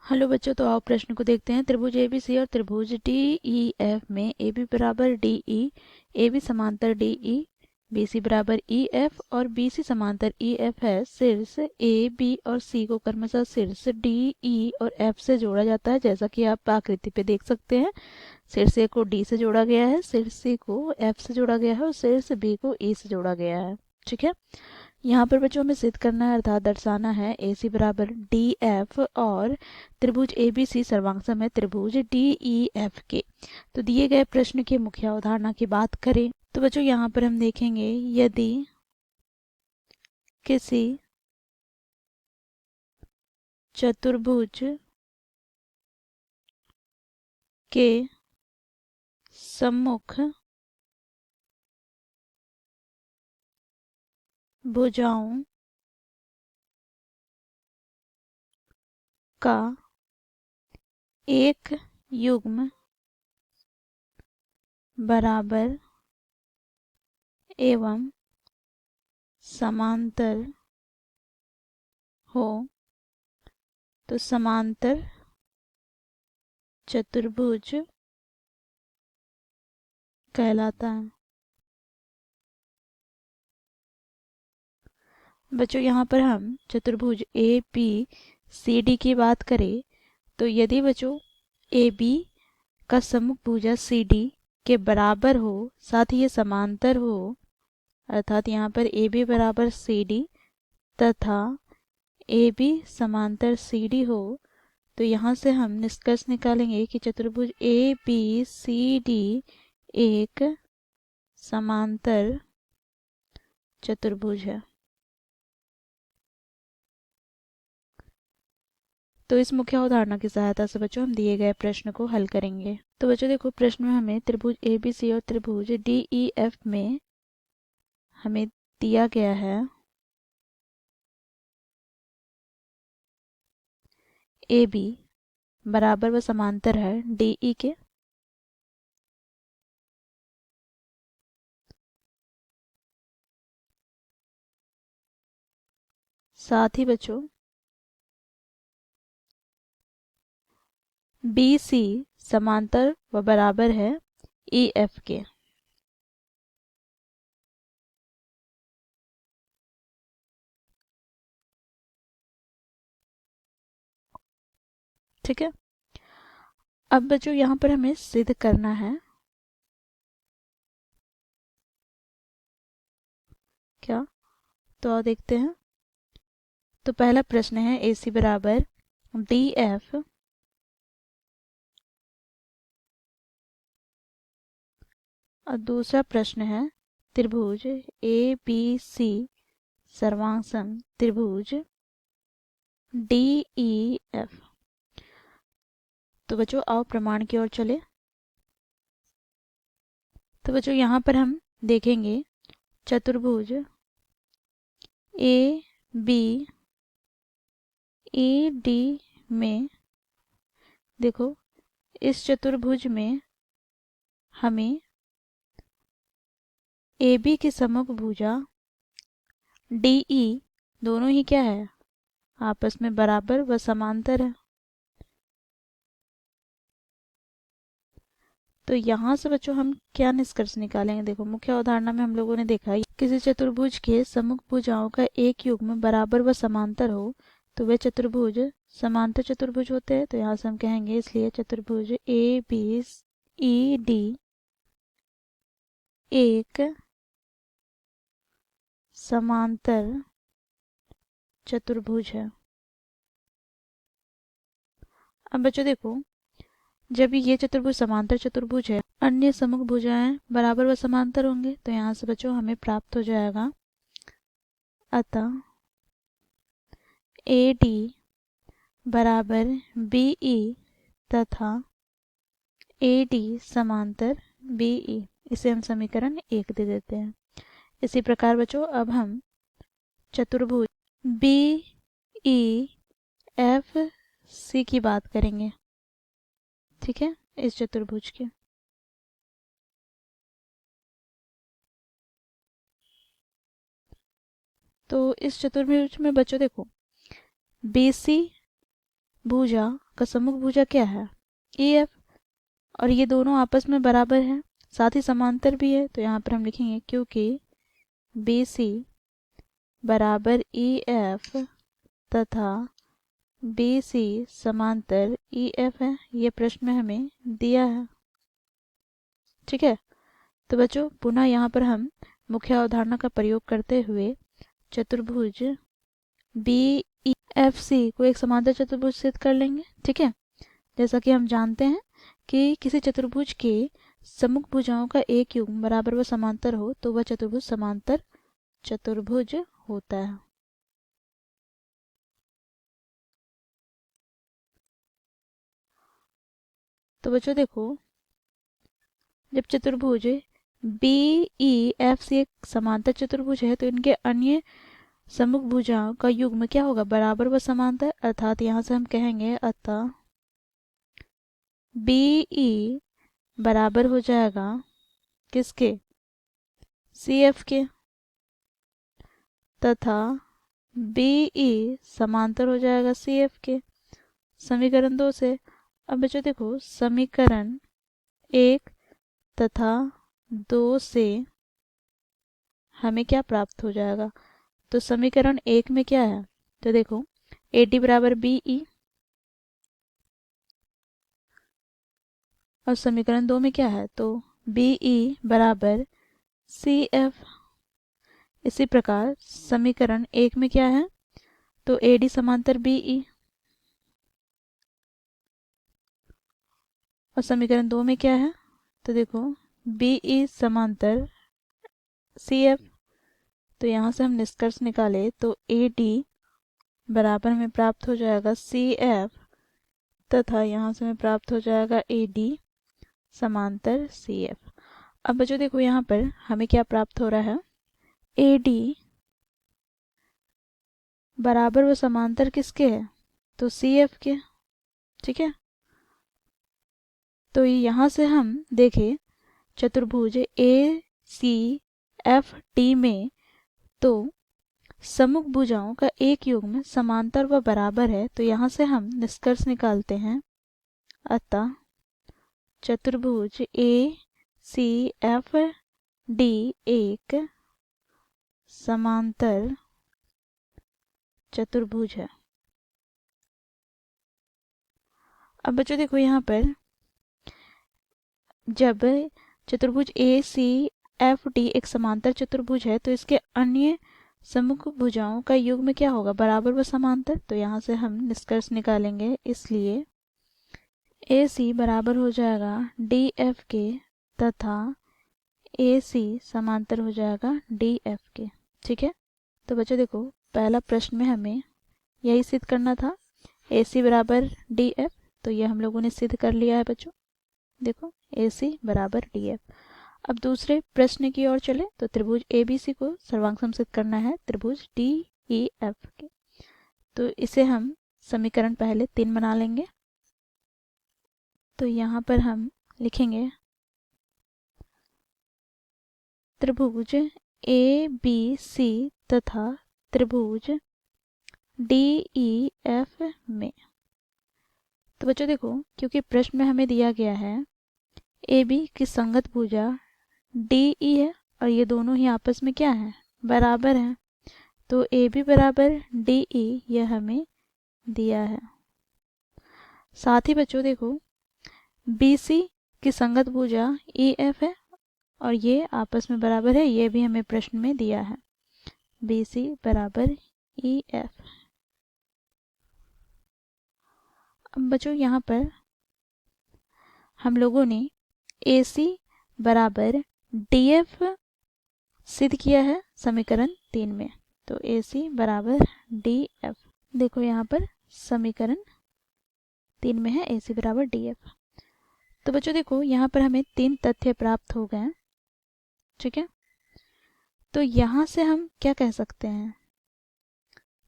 Hello बच्चों, तो आओ प्रश्न को देखते हैं। त्रिभुज एबीसी और त्रिभुज डीईएफ में AB बराबर डीई, AB समांतर डीई, BC बराबर EF और BC समांतर EF है। शीर्ष A, B और C को क्रमशः शीर्ष DE और F से जोड़ा जाता है, जैसा कि आप आकृति पे देख सकते हैं। शीर्ष A को D से जोड़ा गया है, शीर्ष C को F से जोड़ा गया है और शीर्ष B को E से जोड़ा गया है। ठीक है, यहाँ पर बच्चों हमें सिद्ध करना है, अर्थात दर्शाना है AC बराबर DF और त्रिभुज ABC सर्वांगसम है त्रिभुज DEF के। तो दिए गए प्रश्न की मुख्य अवधारणा की बात करें तो बच्चों यहाँ पर हम देखेंगे, यदि किसी चतुर्भुज के सम्मुख भुजाओं का एक युग्म बराबर एवं समांतर हो तो समांतर चतुर्भुज कहलाता है। बच्चों यहाँ पर हम चतुर्भुज ABCD की बात करें तो यदि बच्चों AB का सम्मुख भुजा CD के बराबर हो, साथ ही ये समांतर हो, अर्थात यहाँ पर AB बराबर CD तथा AB समांतर CD हो, तो यहाँ से हम निष्कर्ष निकालेंगे कि चतुर्भुज ABCD एक समांतर चतुर्भुज है। तो इस मुख्य अवधारणा की सहायता से बच्चों हम दिए गए प्रश्न को हल करेंगे। तो बच्चों देखो, प्रश्न में हमें त्रिभुज ABC और त्रिभुज DEF में हमें दिया गया है AB बराबर व समांतर है DE के, साथ ही बच्चों BC समांतर व बराबर है EF के। ठीक है, अब बच्चों यहाँ पर हमें सिद्ध करना है क्या, तो आओ देखते हैं। तो पहला प्रश्न है AC बराबर DF और दूसरा प्रश्न है त्रिभुज ABC सर्वांगसम त्रिभुज DEF। तो बच्चों आओ प्रमाण की ओर चले। तो बच्चों यहाँ पर हम देखेंगे चतुर्भुज ABED में, देखो इस चतुर्भुज में हमें AB की सम्मुख भुजा DE दोनों ही क्या है, आपस में बराबर व समांतर है। तो यहाँ से बच्चों हम क्या निष्कर्ष निकालेंगे, देखो मुख्य अवधारणा में हम लोगों ने देखा किसी चतुर्भुज के सम्मुख भुजाओं का एक युग्म बराबर व समांतर हो तो वे चतुर्भुज समांतर चतुर्भुज होते हैं। तो यहाँ से हम कहेंगे इसलिए चतुर्भुज ABED एक समांतर चतुर्भुज है। अब बच्चों देखो, जब ये चतुर्भुज समांतर चतुर्भुज है, अन्य सम्मुख भुजाएं बराबर व समांतर होंगे, तो यहाँ से बच्चों हमें प्राप्त हो जाएगा, अतः AD बराबर BE तथा AD समांतर BE। इसे हम समीकरण 1 दे देते हैं। इसी प्रकार बच्चों अब हम चतुर्भुज BEFC की बात करेंगे। ठीक है, इस चतुर्भुज के तो इस चतुर्भुज में बच्चों देखो BC भुजा का सम्मुख भुजा क्या है, ई एफ, और ये दोनों आपस में बराबर है, साथ ही समांतर भी है। तो यहाँ पर हम लिखेंगे क्योंकि बी सी बराबर ई एफ तथा बी सी समांतर ई एफ है, ये प्रश्न में हमें दिया है। ठीक है, तो बच्चों पुनः यहाँ पर हम मुख्य अवधारणा का प्रयोग करते हुए चतुर्भुज बी ई एफ सी को एक समांतर चतुर्भुज सिद्ध कर लेंगे। ठीक है, जैसा कि हम जानते हैं कि किसी चतुर्भुज के सम्मुख भुजाओं का एक युग्म बराबर व समांतर हो तो वह चतुर्भुज समांतर चतुर्भुज होता है। तो बच्चों देखो, जब चतुर्भुज बी ई एफ सी एक समांतर चतुर्भुज है तो इनके अन्य सम्मुख भुजाओं का युग्म क्या होगा, बराबर व समांतर। अर्थात यहाँ से हम कहेंगे अतः बी ई बराबर हो जाएगा किसके, सी एफ के, तथा बी ई समांतर हो जाएगा सी एफ के। समीकरण 2 से। अब बच्चों देखो, समीकरण 1 तथा 2 से हमें क्या प्राप्त हो जाएगा। तो समीकरण 1 में क्या है, तो देखो ए डी बराबर बी ई, और समीकरण 2 में क्या है, तो बी ई बराबर सी एफ। इसी प्रकार समीकरण 1 में क्या है, तो ए डी समांतर बी ई, और समीकरण 2 में क्या है, तो देखो बी ई समांतर सी एफ। तो यहाँ से हम निष्कर्ष निकाले तो ए डी बराबर हमें प्राप्त हो जाएगा सी एफ, तथा यहाँ से हमें प्राप्त हो जाएगा ए डी समांतर सी एफ। अब बच्चों देखो यहाँ पर हमें क्या प्राप्त हो रहा है, ए डी बराबर व समांतर किसके है, तो सी एफ के। ठीक है, तो यहाँ से हम देखें चतुर्भुज ए सी एफ डी में तो सम्मुख भुजाओं का एक युग्म समांतर व बराबर है। तो यहाँ से हम निष्कर्ष निकालते हैं अतः चतुर्भुज ए सी एफ डी एक समांतर चतुर्भुज है। अब बच्चों देखो यहाँ पर जब चतुर्भुज ए सी एफ डी एक समांतर चतुर्भुज है तो इसके अन्य सम्मुख भुजाओं का युग्म क्या होगा, बराबर व समांतर। तो यहाँ से हम निष्कर्ष निकालेंगे, इसलिए ए सी बराबर हो जाएगा डी एफ के तथा ए सी समांतर हो जाएगा डी एफ के। ठीक है, तो बच्चों देखो पहला प्रश्न में हमें यही सिद्ध करना था, ए सी बराबर डी एफ, तो ये हम लोगों ने सिद्ध कर लिया है बच्चों। देखो ए सी बराबर डी एफ। अब दूसरे प्रश्न की ओर चले तो त्रिभुज ए बी सी को सर्वांग समसिद्ध करना है त्रिभुज डी ई एफ के। तो इसे हम समीकरण पहले 3 बना लेंगे। तो यहाँ पर हम लिखेंगे त्रिभुज ए बी सी तथा त्रिभुज डी ई एफ में। तो बच्चों देखो क्योंकि प्रश्न में हमें दिया गया है ए बी की संगत भुजा डी ई है और ये दोनों ही आपस में क्या है, बराबर हैं। तो ए बी बराबर डी ई यह हमें दिया है। साथ ही बच्चों देखो बी सी की संगत भुजा ई एफ है और ये आपस में बराबर है, ये भी हमें प्रश्न में दिया है, बी सी बराबर ई एफ। अब बच्चों यहाँ पर हम लोगों ने ए सी बराबर डी एफ सिद्ध किया है समीकरण 3 में। तो ए सी बराबर डी एफ, देखो यहाँ पर समीकरण 3 में है ए सी बराबर डी एफ। तो बच्चों देखो यहाँ पर हमें 3 तथ्य प्राप्त हो गए। ठीक है, तो यहाँ से हम क्या कह सकते हैं,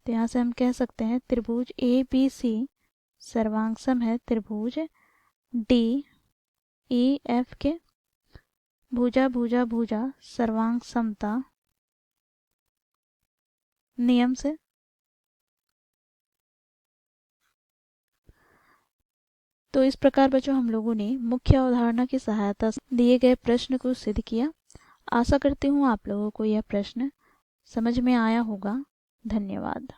तो यहाँ से हम कह सकते हैं त्रिभुज ए बी सी सर्वांग सम है त्रिभुज डी ई एफ के। भुजा भुजा भुजा सर्वांग समता नियम से। तो इस प्रकार बच्चों हम लोगों ने मुख्य अवधारणा की सहायता से दिए गए प्रश्न को सिद्ध किया। आशा करती हूँ आप लोगों को यह प्रश्न समझ में आया होगा। धन्यवाद।